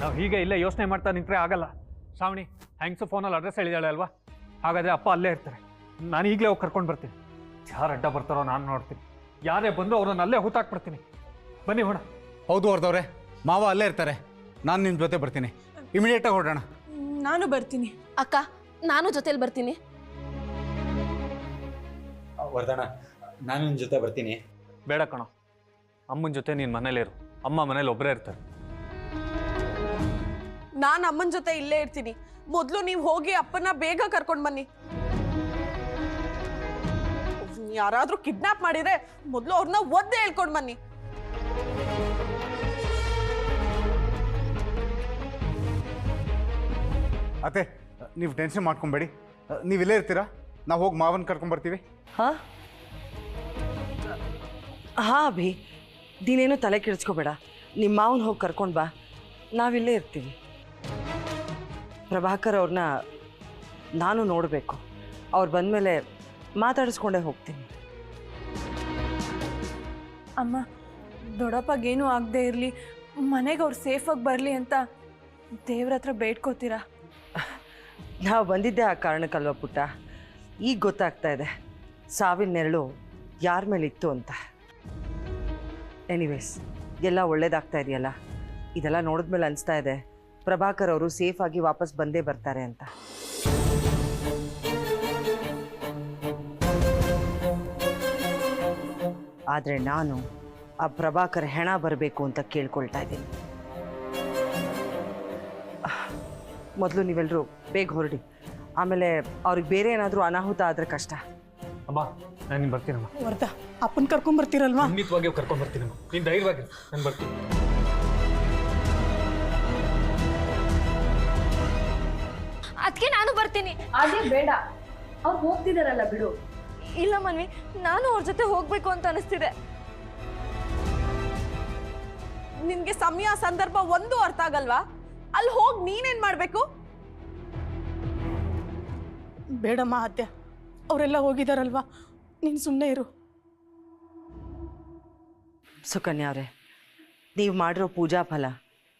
ನಾವು ಹೀಗೆ ಇಲ್ಲೇ ಯೋಚನೆ ಮಾಡ್ತಾ ನಿಂತರೆ ಆಗಲ್ಲ. ಶ್ರಾವಣಿ, ಹೆಂಗ್ಸು ಫೋನಲ್ಲಿ ಅಡ್ರೆಸ್ ಹೇಳಿದಾಳೆ ಅಲ್ವಾ? ಹಾಗಾದರೆ ಅಪ್ಪ ಅಲ್ಲೇ ಇರ್ತಾರೆ. ನಾನು ಈಗಲೇ ಹೋಗಿ ಕರ್ಕೊಂಡು ಬರ್ತೀನಿ. ಯಾರು ಅಡ್ಡ ಬರ್ತಾರೋ ನಾನು ನೋಡ್ತೀನಿ. ಯಾರೇ ಬಂದರೂ ಅವ್ರನ್ನ ಅಲ್ಲೇ ಹೂತಾಕ್ಬಿಡ್ತೀನಿ. ಬನ್ನಿ ಹೋಣ. ಹೌದು ಹೊರದವ್ರೆ, ಮಾವ ಅಲ್ಲೇ ಇರ್ತಾರೆ. ನಾನು ನಿಮ್ಮ ಜೊತೆ ಬರ್ತೀನಿ. ಇಮಿಡಿಯೇಟಾಗಿ ಹೊರಡೋಣ. ನಾನು ಬರ್ತೀನಿ. ಅಕ್ಕ, ನಾನು ಜೊತೆಲಿ ಬರ್ತೀನಿ. ವರ್ಧಣ, ನಾನು ನಿನ್ನ ಜೊತೆ ಬರ್ತೀನಿ. ಬೇಡ ಕಣೋ, ಅಮ್ಮನ ಜೊತೆ ನೀನು ಮನೇಲಿರು. ಅಮ್ಮ ಮನೇಲಿ ಒಬ್ಬರೇ ಇರ್ತಾರೆ. ನಾನು ಅಮ್ಮನ ಜೊತೆ ಇಲ್ಲೇ ಇರ್ತೀನಿ. ಮೊದಲು ನೀವು ಹೋಗಿ ಅಪ್ಪನ ಬೇಗ ಕರ್ಕೊಂಡು ಬನ್ನಿ. ಯಾರಾದ್ರೂ ಕಿಡ್ನಾಪ್ ಮಾಡಿದ್ರೆ ಮೊದಲು ಅವ್ರನ್ನ ಒದ್ದೆ ಹೇಳ್ಕೊಂಡು ಬನ್ನಿ. ಅತ್ತೆ, ನೀವು ಟೆನ್ಷನ್ ಮಾಡ್ಕೊಬೇಡಿ. ನೀವು ಇಲ್ಲೇ ಇರ್ತೀರಾ? ನಾವು ಹೋಗಿ ಮಾವನ ಕರ್ಕೊಂಡ್ಬರ್ತೀವಿ. ಹಾಂ ಹಾಂ ಅಭಿ, ನೀನೇನು ತಲೆ ಕೆಡಿಸ್ಕೋಬೇಡ. ನಿಮ್ಮ ಮಾವನ ಹೋಗಿ ಕರ್ಕೊಂಡು ಬಾ, ನಾವಿಲ್ಲೇ ಇರ್ತೀವಿ. ಪ್ರಭಾಕರ್ ಅವ್ರನ್ನ ನಾನು ನೋಡಬೇಕು. ಅವ್ರು ಬಂದಮೇಲೆ ಮಾತಾಡಿಸ್ಕೊಂಡೇ ಹೋಗ್ತೀನಿ. ಅಮ್ಮ, ದೊಡ್ಡಪ್ಪಗೇನು ಆಗದೆ ಇರಲಿ, ಮನೆಗೆ ಅವ್ರು ಸೇಫಾಗಿ ಬರಲಿ ಅಂತ ದೇವ್ರ ಹತ್ರ ಬೇಡ್ಕೋತೀರಾ? ನಾವು ಬಂದಿದ್ದೆ ಆ ಕಾರಣಕ್ಕಲ್ವ ಪುಟ್ಟ. ಈಗ ಗೊತ್ತಾಗ್ತಾ ಇದೆ ಸಾವಿನ ನೆರಳು ಯಾರ ಮೇಲಿತ್ತು ಅಂತ. ಎನಿವೇಸ್, ಎಲ್ಲ ಒಳ್ಳೇದಾಗ್ತಾ ಇದೆಯಲ್ಲ. ಇದೆಲ್ಲ ನೋಡಿದ್ಮೇಲೆ ಅನಿಸ್ತಾ ಇದೆ ಪ್ರಭಾಕರ್ ಅವರು ಸೇಫಾಗಿ ವಾಪಸ್ ಬಂದೇ ಬರ್ತಾರೆ ಅಂತ. ಆದರೆ ನಾನು ಆ ಪ್ರಭಾಕರ್ ಹೆಣ ಬರಬೇಕು ಅಂತ ಕೇಳ್ಕೊಳ್ತಾ ಇದ್ದೀನಿ. ಮೊದಲು ನೀವೆಲ್ಲರೂ ಬೇಗ ಹೊರಡಿ. ಆಮೇಲೆ ಅವ್ರಿಗೆ ಬೇರೆ ಏನಾದರೂ ಅನಾಹುತ ಆದರೆ ಕಷ್ಟ. ಅಮ್ಮ, ನಾನು ಬರ್ತೀನಮ್ಮ. ವರ್ಧ, ಅಪ್ಪನ ಕರ್ಕೊಂಡ್ ಬರ್ತೀರಲ್ವಾ? ಖಂಡಿತವಾಗಿ ಕರ್ಕೊಂಡು ಬರ್ತೀನಮ್ಮ. ನೀನು ಧೈರ್ಯವಾಗಿ, ನಾನು ಬರ್ತೀನಿ. ಅದಕ್ಕೆ ನಾನು ಬರ್ತೀನಿ. ಅದೇ ಬೇಡ, ಅವ್ರು ಹೋಗ್ತಿದಾರಲ್ಲ ಬಿಡು. ಇಲ್ಲ ಮನ್ವಿ, ನಾನು ಅವ್ರ ಜೊತೆ ಹೋಗ್ಬೇಕು ಅಂತ ಅನಿಸ್ತಿದೆ. ನಿನ್ಗೆ ಸಮಯ ಸಂದರ್ಭ ಒಂದು ಅರ್ಥ ಆಗಲ್ವಾ? ಅಲ್ಲಿ ಹೋಗಿ ನೀನೇನ್ ಮಾಡ್ಬೇಕು? ಬೇಡಮ್ಮ ಅತ್ಯ, ಅವರೆಲ್ಲ ಹೋಗಿದಾರಲ್ವಾ, ನೀನು ಸುಮ್ಮನೆ ಇರು. ಸುಕನ್ಯಾ ಅವರೇ, ನೀವು ಮಾಡಿರೋ ಪೂಜಾ ಫಲ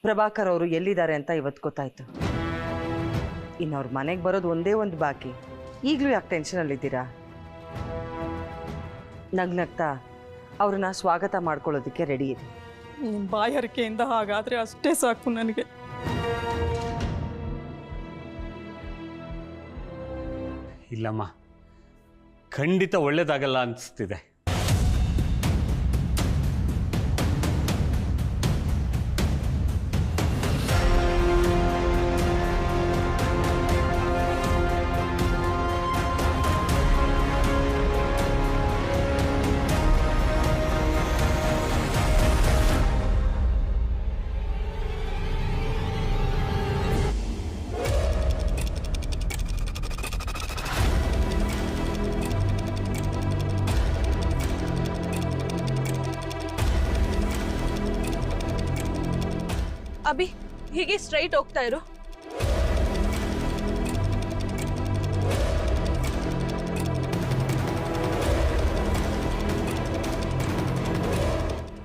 ಪ್ರಭಾಕರ್ ಅವರು ಎಲ್ಲಿದ್ದಾರೆ ಅಂತ ಇವತ್ತು ಗೊತ್ತಾಯ್ತು. ಇನ್ನು ಅವ್ರ ಮನೆಗೆ ಬರೋದು ಒಂದೇ ಒಂದು ಬಾಕಿ. ಈಗಲೂ ಯಾಕೆ ಟೆನ್ಷನಲ್ಲಿದ್ದೀರಾ? ನಗ್ನಗ್ತಾ ಅವ್ರನ್ನ ಸ್ವಾಗತ ಮಾಡ್ಕೊಳ್ಳೋದಕ್ಕೆ ರೆಡಿ ಇದೆ. ನಿಮ್ಮ ಬಾಯಾರಿಕೆಯಿಂದ ಹಾಗಾದ್ರೆ ಅಷ್ಟೇ ಸಾಕು ನನಗೆ. ಇಲ್ಲಮ್ಮ, ಖಂಡಿತ ಒಳ್ಳೇದಾಗಲ್ಲ ಅನಿಸ್ತಿದೆ. ಅಭಿ, ಹೀಗೆ ಸ್ಟ್ರೈಟ್ ಹೋಗ್ತಾ ಇರು.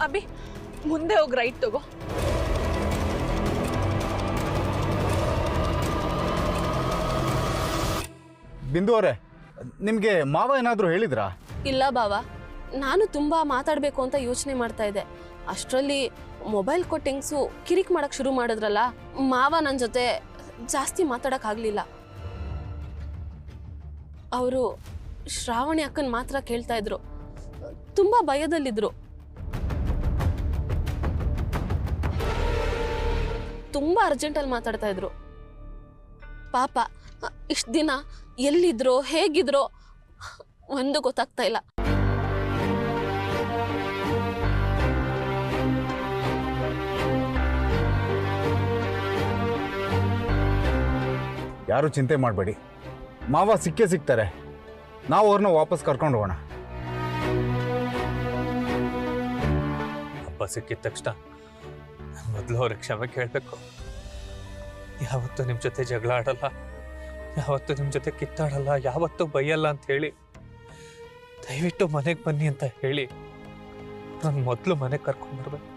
ಅಭಿ, ಮುಂದೆ ಹೋಗಿ ರೈಟ್ ತಗೋ. ಬಿಂದು ಅವರೇ, ನಿಮಗೆ ಮಾವ ಏನಾದರೂ ಹೇಳಿದ್ರಾ? ಇಲ್ಲ ಬಾವ, ನಾನು ತುಂಬ ಮಾತಾಡಬೇಕು ಅಂತ ಯೋಚನೆ ಮಾಡ್ತಾ ಇದ್ದೆ. ಅಷ್ಟರಲ್ಲಿ ಮೊಬೈಲ್ ಕೊಟ್ಟಿಂಗ್ಸು ಕಿರಿಕ್ ಮಾಡಕ್ಕೆ ಶುರು ಮಾಡಿದ್ರಲ್ಲ, ಮಾವ ನನ್ನ ಜೊತೆ ಜಾಸ್ತಿ ಮಾತಾಡೋಕ್ಕಾಗಲಿಲ್ಲ. ಅವರು ಶ್ರಾವಣಿ ಅಕ್ಕನ ಮಾತ್ರ ಕೇಳ್ತಾ ಇದ್ರು. ತುಂಬ ಭಯದಲ್ಲಿದ್ರು. ತುಂಬ ಅರ್ಜೆಂಟಲ್ಲಿ ಮಾತಾಡ್ತಾ ಇದ್ರು. ಪಾಪ ಇಷ್ಟು ದಿನ ಎಲ್ಲಿದ್ರೋ ಹೇಗಿದ್ರೋ ಒಂದು ಗೊತ್ತಾಗ್ತಾ ಇಲ್ಲ. ಯಾರು ಚಿಂತೆ ಮಾಡಬೇಡಿ, ಮಾವ ಸಿಕ್ಕೇ ಸಿಗ್ತಾರೆ. ನಾವು ಅವ್ರನ್ನ ವಾಪಸ್ ಕರ್ಕೊಂಡು ಹೋಗೋಣ. ಹಬ್ಬ ಸಿಕ್ಕಿದ ತಕ್ಷಣ ಮೊದಲು ಅವ್ರಿಗೆ ಕ್ಷಮೆ ಕೇಳಬೇಕು. ಯಾವತ್ತೂ ನಿಮ್ಮ ಜೊತೆ ಜಗಳ ಆಡಲ್ಲ, ಯಾವತ್ತೂ ನಿಮ್ಮ ಜೊತೆ ಕಿತ್ತಾಡಲ್ಲ, ಯಾವತ್ತೂ ಬೈಯಲ್ಲ ಅಂತ ಹೇಳಿ ದಯವಿಟ್ಟು ಮನೆಗೆ ಬನ್ನಿ ಅಂತ ಹೇಳಿ ನಾನು ಮೊದಲು ಮನೆಗೆ ಕರ್ಕೊಂಡ್ಬರ್ಬೇಕು.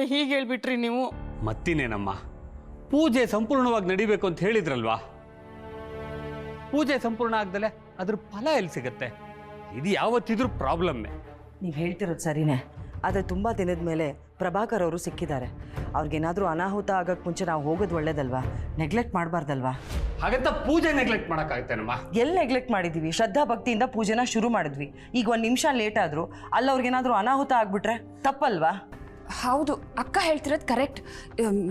ಮಾವನವ್ರೆ ಹೀಗೆ ಹೇಳ್ಬಿಟ್ರಿ ನೀವು. ಮತ್ತಿನೇನಮ್ಮ, ಪೂಜೆ ಸಂಪೂರ್ಣವಾಗಿ ನಡಿಬೇಕು ಅಂತ ಹೇಳಿದ್ರಲ್ವಾ? ಪೂಜೆ ಸಂಪೂರ್ಣ ಆಗ್ದಲೆ ಅದ್ರ ಫಲ ಎಲ್ಲಿ ಸಿಗತ್ತೆ? ಇದು ಯಾವತ್ತಿದ್ರೂ ಪ್ರಾಬ್ಲಮ್ಮೆ. ನೀವು ಹೇಳ್ತಿರೋದು ಸರಿನೇ, ಆದರೆ ತುಂಬ ದಿನದ ಮೇಲೆ ಪ್ರಭಾಕರ್ ಅವರು ಸಿಕ್ಕಿದ್ದಾರೆ. ಅವ್ರಿಗೇನಾದರೂ ಅನಾಹುತ ಆಗೋಕ್ಕೆ ಮುಂಚೆ ನಾವು ಹೋಗೋದು ಒಳ್ಳೇದಲ್ವಾ? ನೆಗ್ಲೆಕ್ಟ್ ಮಾಡಬಾರ್ದಲ್ವಾ? ಹಾಗಂತ ಪೂಜೆ ನೆಗ್ಲೆಕ್ಟ್ ಮಾಡೋಕ್ಕಾಗ್ತೇನಮ್ಮ? ಎಲ್ಲಿ ನೆಗ್ಲೆಕ್ಟ್ ಮಾಡಿದ್ದೀವಿ? ಶ್ರದ್ಧಾ ಭಕ್ತಿಯಿಂದ ಪೂಜೆನ ಶುರು ಮಾಡಿದ್ವಿ. ಈಗ ಒಂದು ನಿಮಿಷ ಲೇಟ್ ಆದರೂ ಅಲ್ಲಿ ಅವ್ರಿಗೇನಾದರೂ ಅನಾಹುತ ಆಗಿಬಿಟ್ರೆ ತಪ್ಪಲ್ವಾ? ಹೌದು, ಅಕ್ಕ ಹೇಳ್ತಿರೋದು ಕರೆಕ್ಟ್.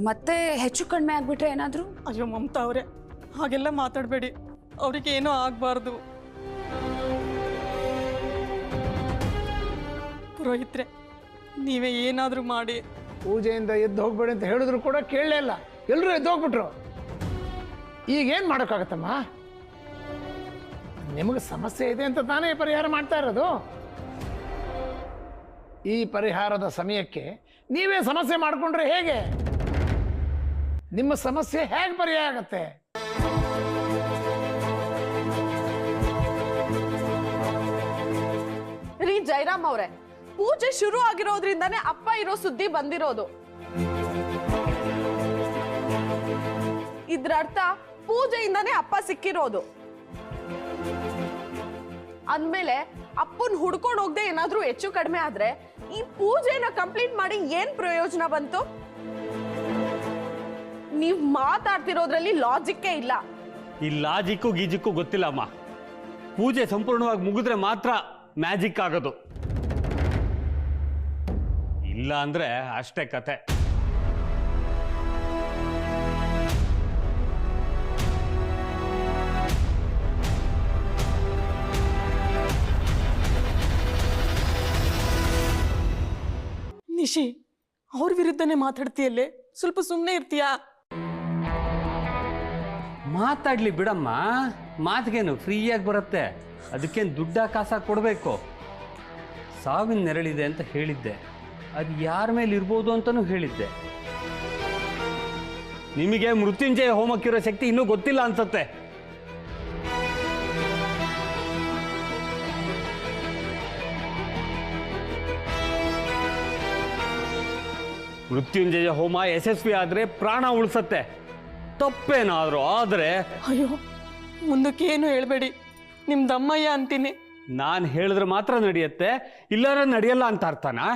ಮತ್ತೆ ಹೆಚ್ಚು ಕಡಿಮೆ ಆಗ್ಬಿಟ್ರೆ ಏನಾದರೂ? ಅಯ್ಯೋ ಮಮತಾ ಅವರೇ, ಹಾಗೆಲ್ಲ ಮಾತಾಡಬೇಡಿ, ಅವ್ರಿಗೆ ಏನೂ ಆಗಬಾರ್ದು. ಪುರೋಹಿತ್ರೆ, ನೀವೇ ಏನಾದರೂ ಮಾಡಿ. ಪೂಜೆಯಿಂದ ಎದ್ದು ಹೋಗ್ಬೇಡಿ ಅಂತ ಹೇಳಿದ್ರು ಕೂಡ ಕೇಳಲೇ ಇಲ್ಲ, ಎಲ್ಲರೂ ಎದ್ದು ಹೋಗ್ಬಿಟ್ರು. ಈಗೇನು ಮಾಡೋಕ್ಕಾಗತ್ತಮ್ಮ? ನಿಮಗೆ ಸಮಸ್ಯೆ ಇದೆ ಅಂತ ತಾನೇ ಪರಿಹಾರ ಮಾಡ್ತಾ ಇರೋದು. ಈ ಪರಿಹಾರದ ಸಮಯಕ್ಕೆ ನೀವೇ ಸಮಸ್ಯೆ ಮಾಡಿಕೊಂಡ್ರೆ ಹೇಗೆ? ನಿಮ್ಮ ಸಮಸ್ಯೆ ಹೇಗೆ ಪರಿಹಾರ ಆಗತ್ತೆ? ರೀ ಜಯರಾಮ್ ಅವ್ರೆ, ಪೂಜೆ ಶುರು ಆಗಿರೋದ್ರಿಂದಾನೇ ಅಪ್ಪ ಇರೋ ಸುದ್ದಿ ಬಂದಿರೋದು. ಇದ್ರ ಅರ್ಥ ಪೂಜೆಯಿಂದಾನೇ ಅಪ್ಪ ಸಿಕ್ಕಿರೋದು ಅಂದ್ಮೇಲೆ ಅಪ್ಪನ್ ಹುಡ್ಕೊಂಡು ಹೋಗದೆ ಏನಾದ್ರೂ ಹೆಚ್ಚು ಕಡಿಮೆ ಆದ್ರೆ ಈ ಪೂಜೆನ ಕಂಪ್ಲೀಟ್ ಮಾಡಿ ಏನ್ ಪ್ರಯೋಜನ ಬಂತು? ನೀವ್ ಮಾತಾಡ್ತಿರೋದ್ರಲ್ಲಿ ಲಾಜಿಕ್ಕೇ ಇಲ್ಲ. ಈ ಲಾಜಿಕ್ಕು ಗೀಜಿಕ್ಕು ಗೊತ್ತಿಲ್ಲ ಅಮ್ಮ. ಪೂಜೆ ಸಂಪೂರ್ಣವಾಗಿ ಮುಗಿದ್ರೆ ಮಾತ್ರ ಮ್ಯಾಜಿಕ್ ಆಗೋದು, ಇಲ್ಲ ಅಂದ್ರೆ ಅಷ್ಟೇ ಕತೆ. ನಿಶಿ, ಅವ್ರ ವಿರುದ್ಧನೇ ಮಾತಾಡ್ತೀಯಲ್ಲೇ, ಸ್ವಲ್ಪ ಸುಮ್ಮನೆ ಇರ್ತೀಯಾ? ಮಾತಾಡ್ಲಿ ಬಿಡಮ್ಮ, ಮಾತಿಗೇನು ಫ್ರೀಯಾಗಿ ಬರುತ್ತೆ. ಅದಕ್ಕೇನು ದುಡ್ಡ ಕಾಸ ಕೊಡಬೇಕು? ಸಾವಿನ ನೆರಳಿದೆ ಅಂತ ಹೇಳಿದ್ದೆ, ಅದು ಯಾರ ಮೇಲೆ ಇರ್ಬೋದು ಅಂತಲೂ ಹೇಳಿದ್ದೆ. ನಿಮಗೆ ಮೃತ್ಯುಂಜಯ ಹೋಮಕ್ಕಿರೋ ಶಕ್ತಿ ಇನ್ನೂ ಗೊತ್ತಿಲ್ಲ ಅನ್ಸತ್ತೆ. ಮೃತ್ಯುಂಜಯ ಹೋಮ ಯಶಸ್ವಿ ಆದರೆ ಪ್ರಾಣ ಉಳಿಸತ್ತೆ. ತಪ್ಪೇನಾದರೂ ಆದರೆ ಅಯ್ಯೋ, ಮುಂದಕ್ಕೆ ಏನು ಹೇಳಬೇಡಿ, ನಿಮ್ಮ ದಮ್ಮಯ್ಯ ಅಂತೀನಿ. ನಾನು ಹೇಳಿದ್ರೆ ಮಾತ್ರ ನಡೆಯುತ್ತೆ, ಇಲ್ಲಾರ ನಡೆಯಲ್ಲ ಅಂತ ಅರ್ಥನಾ?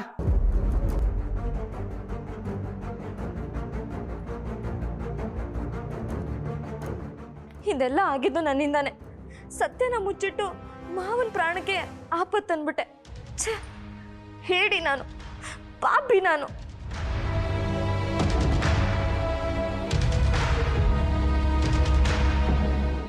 ಇದೆಲ್ಲ ಆಗಿದ್ದು ನನ್ನಿಂದಾನೆ. ಸತ್ಯನ ಮುಚ್ಚಿಟ್ಟು ಮಾವನ ಪ್ರಾಣಕ್ಕೆ ಆಪತ್ತು ಅಂದ್ಬಿಟ್ಟೆ. ಛೇ, ಹೇಳಿ ನಾನು ಪಾಪಿ ನಾನು.